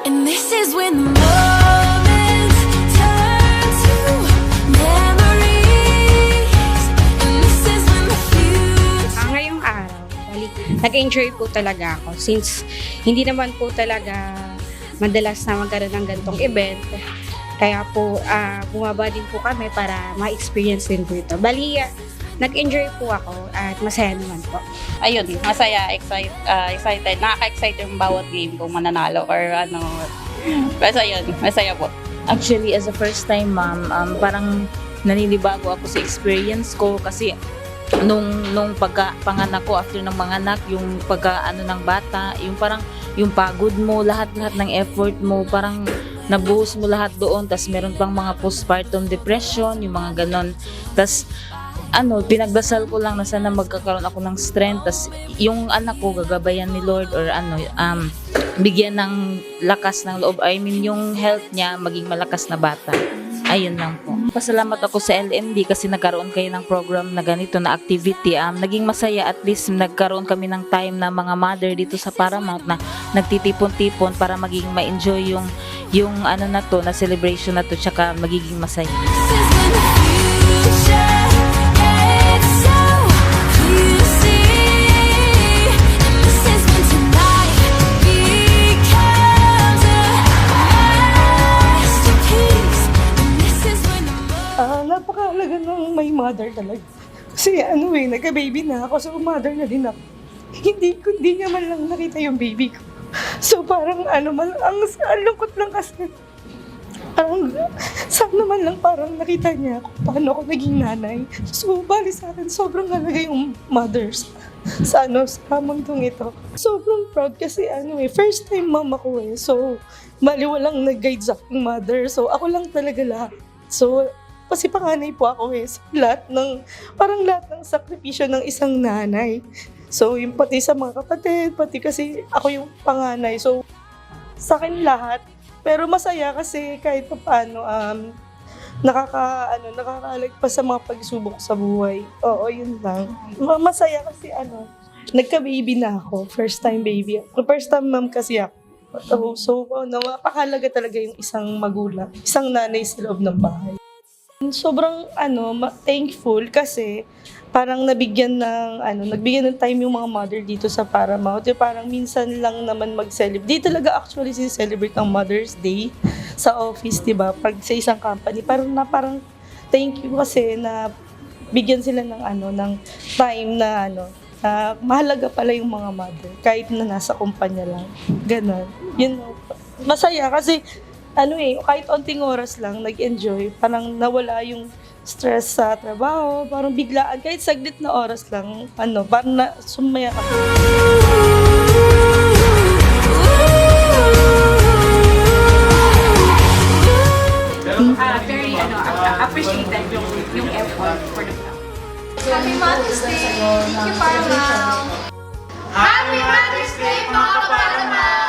And this is when the moments turn to memories. And this is when the future. Ngayong araw, nag-enjoy po talaga ako since hindi naman po talaga madalas na magkaroon ng ganitong event. Kaya po, bumaba din po kami para ma-experience din po ito. Bali, nag-enjoy po ako at masaya naman po. Ayun, masaya, excited. Nakaka-excite yung bawat game kung mananalo or ano. Basta yun, masaya po. Actually, as a first time ma'am, parang naninibago ako sa experience ko kasi nung pagkapanganak ko, after ng manganak, yung pagkaano ng bata, yung parang yung pagod mo, lahat-lahat ng effort mo, parang nabuhos mo lahat doon. Tas meron pang mga postpartum depression, yung mga ganon. Tas pinagdasal ko lang na sana magkakaroon ako ng strength. Tas yung anak ko gagabayan ni Lord or bigyan ng lakas ng loob. I mean, yung health niya maging malakas na bata. Ayun lang po. Pasalamat ako sa LMD kasi nagkaroon kayo ng program na ganito na activity. Naging masaya, at least nagkaroon kami ng time na mga mother dito sa Paramount na nagtitipon-tipon para maging ma-enjoy yung na to, na celebration na to, tsaka magiging masaya. This is when the future. It's so clear to see. And this is when tonight becomes a masterpiece. And this is when the Napakahalaga ng may mother talaga. Kasi nagka-baby na ako, so mother na din ako. Hindi niya man lang nakita yung baby ko. So parang ang lungkot lang kasi. Parang, sana man lang parang nakita niya ako paano ako naging nanay. So bali sa akin, sobrang halaga yung mothers sa mundong ito. Sobrang proud kasi first time mama ko eh. So bali walang nag-guide sa aking mother. So ako lang talaga lahat. So kasi panganay po ako eh. So, lahat ng sakripisyo ng isang nanay. So, yung pati sa mga kapatid, pati kasi ako yung panganay. So, sa akin lahat. Pero masaya kasi kahit pa paano, nakakalagpas sa mga pagsubok sa buhay. Oo, yun lang. Masaya kasi nagka-baby na ako. First time baby. First time mom kasi ako. So, napakahalaga talaga yung isang magulang, isang nanay sa loob ng bahay. Sobrang thankful kasi parang nagbigyan ng time yung mga mother dito sa Paramount. Parang minsan lang naman mag-celebrate. Di talaga actually celebrate ang Mother's Day sa office, 'di ba? Pag sa isang company, parang thank you kasi na bigyan sila ng time na mahalaga pala yung mga mother kahit na nasa kumpanya lang. Ganon. Yun, masaya kasi kahit onting oras lang, nag-enjoy, parang nawala yung stress sa trabaho, parang biglaan, kahit saglit na oras lang, parang sumaya ka. Very appreciated yung effort for the vlog. Happy Mother's Day! Thank you, Paramount! Happy Mother's Day, mga Paramount!